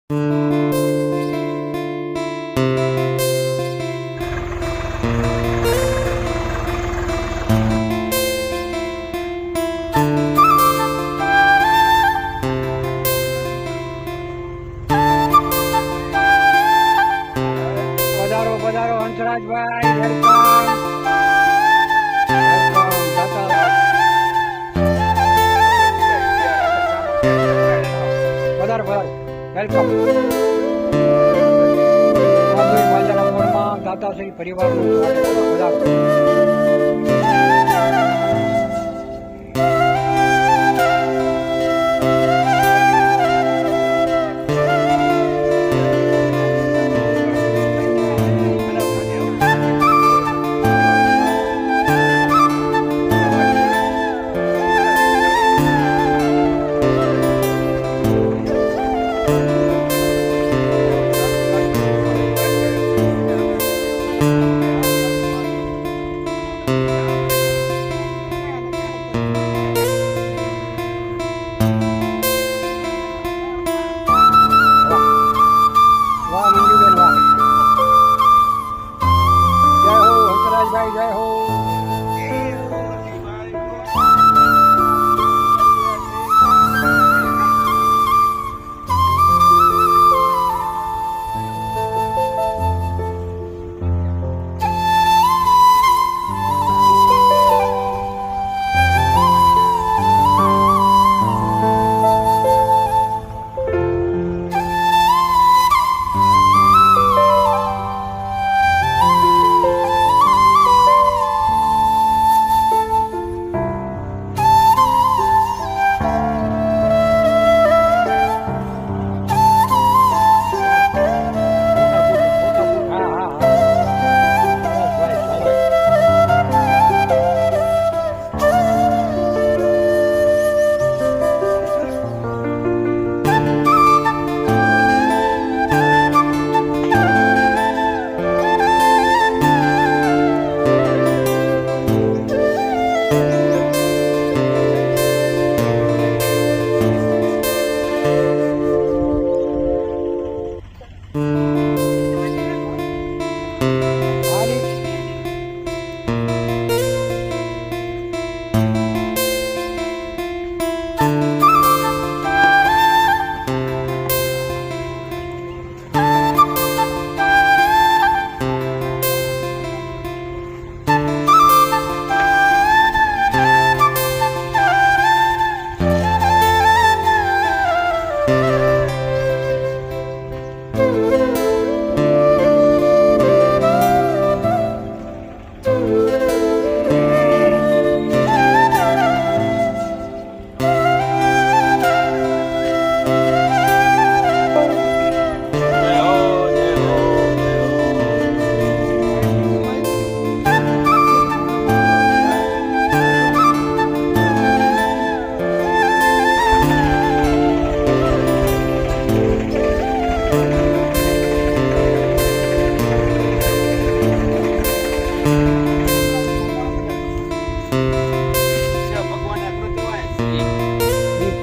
પધારો Hansrajbhai, welcome. Welcome. દાતાશ્રી પરિવારનું સ્વાગત છે. જય હો.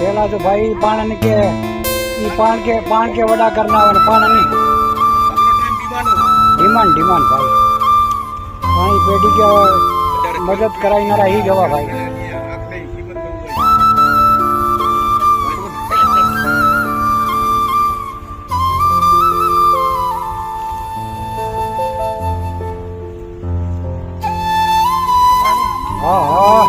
પેલા તો ભાઈ પાણ કે ઈ પાણ કે વડા કરના પાણ ની ડિમાન્ડ ભાઈ પાણી પેઢી કે મદદ કરાવનારા ही જવા ભાઈ. હા હા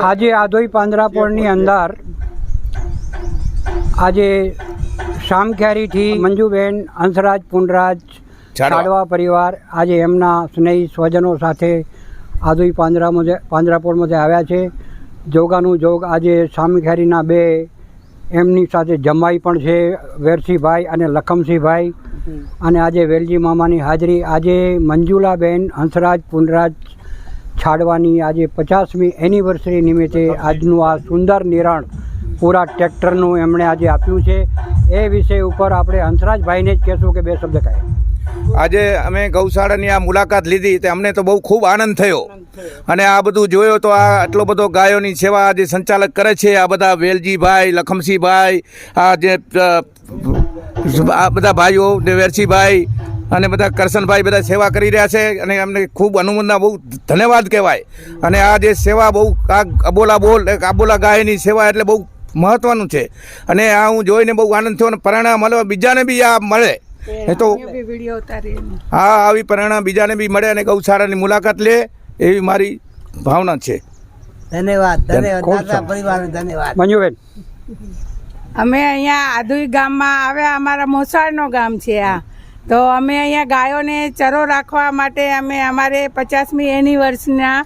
આજે આધોઈ પાંજરાપોળની અંદર આજે સામખ્યારીથી મંજુબેન હંસરાજ પુંડરાજ છાડવા પરિવાર આજે એમના સ્નેહી સ્વજનો સાથે આધોઈ પાંજરાપોળમાંથી આવ્યા છે. જોગાનું જોગ આજે સામખ્યારીના બે એમની સાથે જમાઈ પણ છે, વેરસીભાઈ અને લખમસિંહભાઈ, અને આજે વેલજી મામાની હાજરી. આજે મંજુલાબેન હંસરાજ પુંડરાજ છાડવાની આજે 50મી એનિવર્સરી નિમિત્તે આજનું આ સુંદર નિરણ પૂરા ટ્રેક્ટરનું એમણે આજે આપ્યું છે. એ વિષય ઉપર આપણે હંસરાજભાઈને જ કહેશું કે બે શબ્દ કહે. આજે અમે ગૌશાળાની આ મુલાકાત લીધી તે અમને તો બહુ ખૂબ આનંદ થયો અને આ બધું જોયો તો આ આટલો બધો ગાયોની સેવા જે સંચાલક કરે છે આ બધા વેલજીભાઈ, લખમસિંહભાઈ, આ જે આ બધા ભાઈઓ વેરસીભાઈ અને બધા કરશનભાઈ બધા સેવા કરી રહ્યા છે અને અમને ખૂબ અનુમોદના બહુ ધન્યવાદ કહેવાય. અને આ જે સેવા બહુ આબોલા ગાયની સેવા એટલે બહુ મહત્ત્વનું છે અને આ હું જોઈને બહુ આનંદ થયો અને પરિણામ મળે બીજાને બી આ મળે એ તો હા આવી પરિણામ બીજાને બી મળે અને ગૌશાળાની મુલાકાત લે એવી મારી ભાવના છે. ધન્યવાદ. મંજુબેન, અમે અહીંયા આધુઈ ગામમાં આવ્યા. અમારા મોસાળનો ગામ છે આ. તો અમે અહીંયા ગાયોને ચરો રાખવા માટે અમે અમારે 50મી એનિવર્સરીના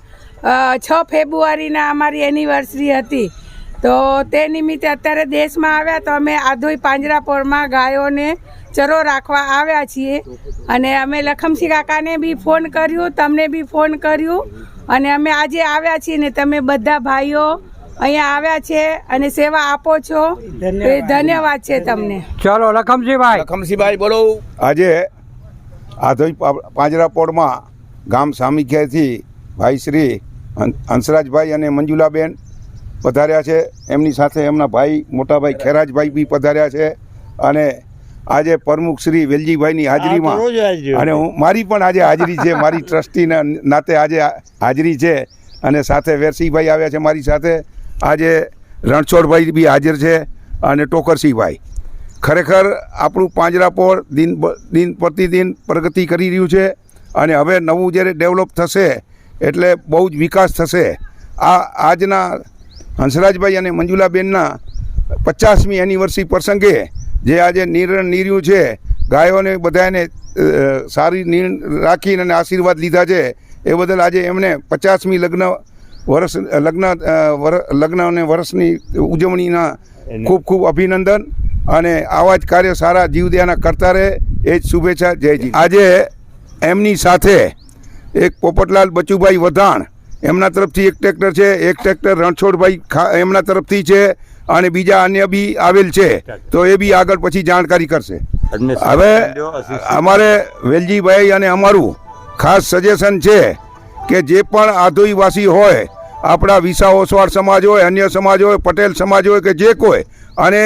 6 ફેબ્રુઆરીના અમારી એનિવર્સરી હતી. તો તે નિમિત્તે અત્યારે દેશમાં આવ્યા તો અમે આધુઈ પાંજરાપોળમાં ગાયોને ચરો રાખવા આવ્યા છીએ. અને અમે લખમસિંહ કાકાને બી ફોન કર્યું, તમને બી ફોન કર્યું અને અમે આજે આવ્યા છીએ ને તમે બધા ભાઈઓ અહીંયા આવ્યા છે અને સેવા આપો છો. ધન્યવાદ છે તમને. ચાલો લખમસિંહભાઈ બોલો. આજે આધોઈ પાંજરાપોળમાં ગામ સામીખ્યાથી ભાઈ શ્રી હંસરાજભાઈ અને મંજુલાબેન પધાર્યા છે. એમની સાથે એમના ભાઈ મોટાભાઈ ખેરાજભાઈ બી પધાર્યા છે અને આજે પ્રમુખ શ્રી વેલજીભાઈની હાજરીમાં અને મારી પણ આજે હાજરી છે, મારી ટ્રસ્ટીના નાતે આજે હાજરી છે અને સાથે વેરસિંહભાઈ આવ્યા છે મારી સાથે. આજે રણછોડભાઈ બી હાજર છે અને ટોકરસિંહભાઈ. ખરેખર આપણું પાંજરાપોળ દિન પ્રતિદિન પ્રગતિ કરી રહ્યું છે અને હવે નવું જ્યારે ડેવલપ થશે એટલે બહુ જ વિકાસ થશે. આજના હંસરાજભાઈ અને મંજુલાબેનના 50મી એનિવર્સરી પ્રસંગે જે આજે નીર્યું છે ગાયોને બધાને સારી રાખીને અને આશીર્વાદ લીધા છે એ બદલ આજે એમણે 50મી લગ્ન અને વર્ષની ઉજવણીના ખૂબ ખૂબ અભિનંદન અને આવા જ કાર્ય સારા જીવદયાના કરતા રહે એ જ શુભેચ્છા. જયજી. આજે એમની સાથે એક પોપટલાલ બચુભાઈ વધાણ એમના તરફથી એક ટ્રેક્ટર છે, એક ટ્રેક્ટર રણછોડભાઈ એમના તરફથી છે અને બીજા અન્ય બી આવેલ છે તો એ બી આગળ પછી જાણકારી કરશે. હવે અમારે વેલજીભાઈ અને અમારું ખાસ સજેશન છે કે જે પણ આધોઈવાસી હોય, આપણા વિસા ઓસવાડ સમાજ હોય, અન્ય સમાજ હોય, પટેલ સમાજ હોય કે જે કોઈ, અને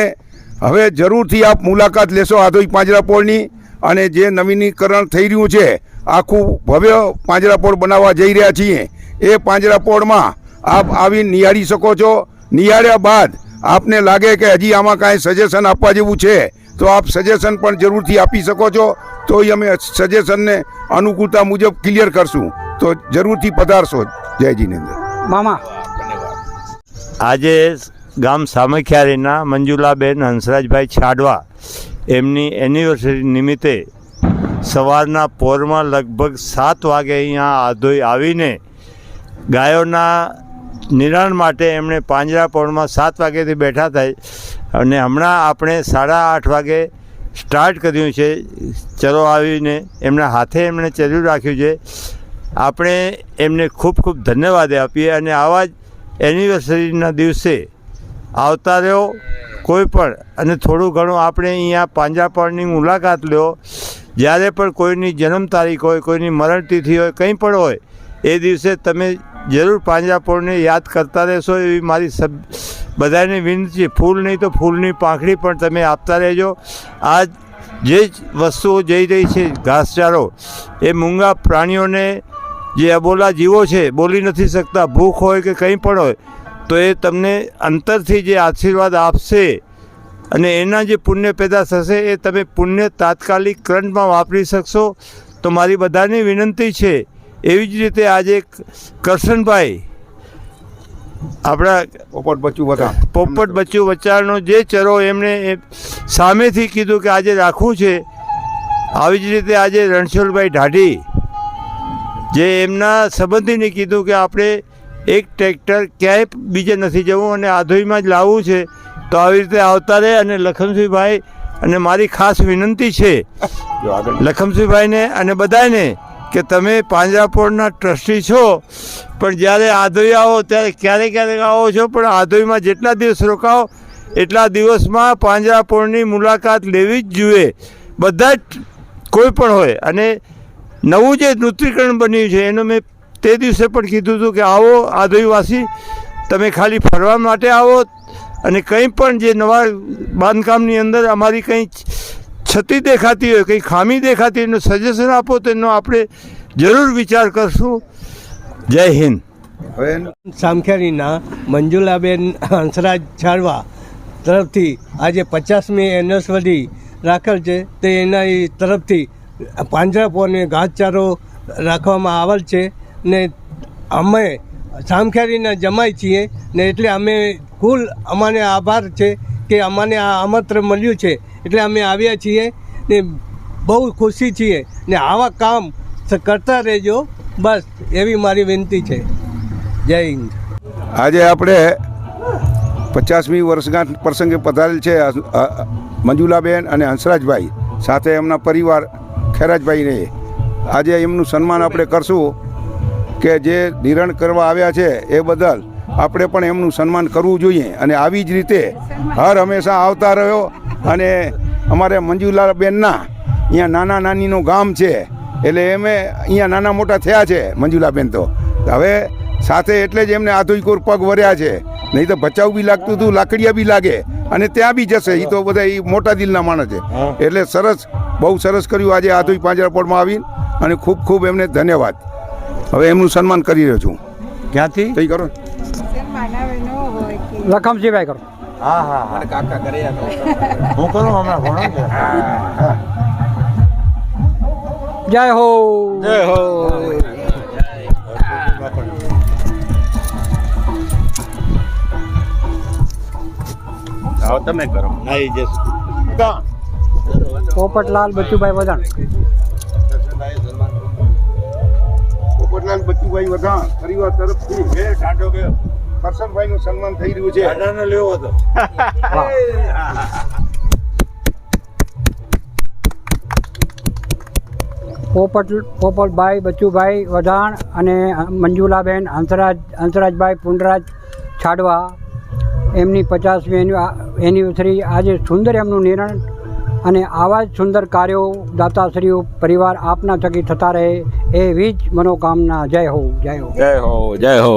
હવે જરૂરથી આપ મુલાકાત લેશો આધોઈ પાંજરાપોળની અને જે નવીનીકરણ થઈ રહ્યું છે આખું ભવ્ય પાંજરાપોળ બનાવવા જઈ રહ્યા છીએ એ પાંજરાપોળમાં આપ આવીને નિહાળી શકો છો. નિહાળ્યા બાદ આપને લાગે કે હજી આમાં કાંઈ સજેશન આપવા જેવું છે તો આપ સજેશન પણ જરૂરથી આપી શકો છો. તો અમે સજેશનને અનુકૂળતા મુજબ ક્લિયર કરશું તો જરૂરથી પધારશો. જય જીનેન્દ્ર. મામા, આજે ગામ સામખિયારીના મંજુલાબેન હંસરાજભાઈ છાડવા એમની એનિવર્સરી નિમિત્તે સવારના પોરમાં લગભગ 7 વાગે અહીંયા આધોઈ આવીને ગાયોના નિરાણ માટે એમણે પાંજરાપોળમાં 7 વાગ્યાથી બેઠા થાય અને હમણાં આપણે 8:30 વાગે સ્ટાર્ટ કર્યું છે. ચરો આવીને એમના હાથે એમણે ચર્યું રાખ્યું છે. આપણે એમને ખૂબ ખૂબ ધન્યવાદ આપીએ અને આવા જ એનિવર્સરીના દિવસે આવતા રહ્યો કોઈ પણ અને થોડું ઘણું આપણે અહીંયા પાંજરાપોળની મુલાકાત લ્યો. જ્યારે પણ કોઈની જન્મ તારીખ હોય, કોઈની મરણતિથિ હોય, કંઈ પણ હોય એ દિવસે તમે જરૂર પાંજરાપોળને યાદ કરતા રહેશો એવી મારી બધાને વિનંતી છે. ફૂલ નહીં તો ફૂલની પાંખડી પણ તમે આપતા રહેજો. આ જે વસ્તુઓ જઈ રહી છે ઘાસચારો એ મૂંગા પ્રાણીઓને જે અબોલા જીવો છે, બોલી નથી શકતા, ભૂખ હોય કે કંઈ પણ હોય તો એ તમને અંતરથી જે આશીર્વાદ આપશે અને એના જે પુણ્ય પેદા થશે એ તમે પુણ્ય તાત્કાલિક કરંટમાં વાપરી શકશો. તો મારી બધાની વિનંતી છે. એવી જ રીતે આજે કરશનભાઈ આપણા પોપટ બચ્ચુ વચારનો જે ચરો એમણે સામેથી કીધું કે આજે રાખવું છે. આવી જ રીતે આજે રણછોડભાઈ ઢાઢી જે એમના સંબંધીને કીધું કે આપણે એક ટ્રેક્ટર ક્યાંય બીજે નથી જવું અને આધોઈમાં જ લાવવું છે તો આવી રીતે આવતા રહે. અને લખમસિંહભાઈ અને મારી ખાસ વિનંતી છે લખમસિંહભાઈને અને બધાને કે તમે પાંજરાપોળના ટ્રસ્ટી છો પણ જ્યારે આધોઈ આવો ત્યારે ક્યારેક આવો છો પણ આધોઈમાં જેટલા દિવસ રોકાઓ એટલા દિવસમાં પાંજરાપોળની મુલાકાત લેવી જ જોઈએ. બધા જ કોઈ પણ હોય. અને નવું જે નૂતનીકરણ બન્યું છે એનું મેં તે દિવસે પણ કીધું હતું કે આવો આદિવાસી, તમે ખાલી ફરવા માટે આવો અને કંઈ પણ જે નવા બાંધકામની અંદર અમારી કંઈ ક્ષતિ દેખાતી હોય, કંઈ ખામી દેખાતી હોય એનું સજેશન આપો તો એનો આપણે જરૂર વિચાર કરશું. જય હિન્દ. હવે સામખિયારીના મંજુલાબેન હંસરાજ છાડવા તરફથી આજે 50મી એનિવર્સરી રાખેલ છે. તે એના તરફથી પાંજરાપોળને ઘાસચારો રાખવામાં આવેલ છે ને અમે સામખિયારીના જમાઈ છીએ ને એટલે અમે કુલ અમને આભાર છે કે અમને આ આમંત્રણ મળ્યું છે એટલે અમે આવ્યા છીએ ને બહુ ખુશી છીએ ને આવા કામ કરતા રહેજો, બસ એવી મારી વિનંતી છે. જય હિન્દ. આજે આપણે 50મી વર્ષગાંઠ પ્રસંગે પધારેલ છે મંજુલાબેન અને હંસરાજભાઈ સાથે એમના પરિવાર ખેરાજભાઈને. આજે એમનું સન્માન આપણે કરશું કે જે નિર્ણય કરવા આવ્યા છે એ બદલ આપણે પણ એમનું સન્માન કરવું જોઈએ. અને આવી જ રીતે હર હંમેશા આવતા રહ્યો. અને અમારે મંજુલાબેનના અહીંયા નાના નાનીનું ગામ છે એટલે એમે અહીંયા નાના મોટા થયા છે મંજુલાબેન. તો હવે સાથે એટલે જ એમને આધુનિકોર પગ વર્યા છે, નહીં તો બચાવ બી લાગતું હતું, લાકડિયા બી લાગે અને ત્યાં બી જશે. એ તો બધા એ મોટા દિલના માણસ છે. એટલે સરસ, બહુ સરસ કર્યું આજે આધુનિક પાંજરાપોળમાં આવીને અને ખૂબ ખૂબ એમને ધન્યવાદ. હવે એમનું સન્માન કરી રહ્યો છું. ક્યાંથી? કઈ કરો લખમસિંહભાઈ કરો. હા હા હા, કાકા કરે હું કરું હમણાં ભણો છે. જય હો. જય હો. તમે કરો. પોપટલાલ બચુભાઈ વદાણ. પોપટલાલ બચુભાઈ વધાણ પરિવાર તરફથી કરશનભાઈનું સન્માન થઈ રહ્યું છે. લેવો હતો. પોપટભાઈ બચુભાઈ વધાણ અને મંજુલાબેન હંસરાજભાઈ પુંડરાજ છાડવા એમની 50મી એનિવર્સરી આજે સુંદર એમનું નિર્ણય અને આવા જ સુંદર કાર્યો દાતાશ્રીઓ પરિવાર આપના થકી થતા રહે એવી જ મનોકામના. જય હો. જય હો. જય હો. જય હો.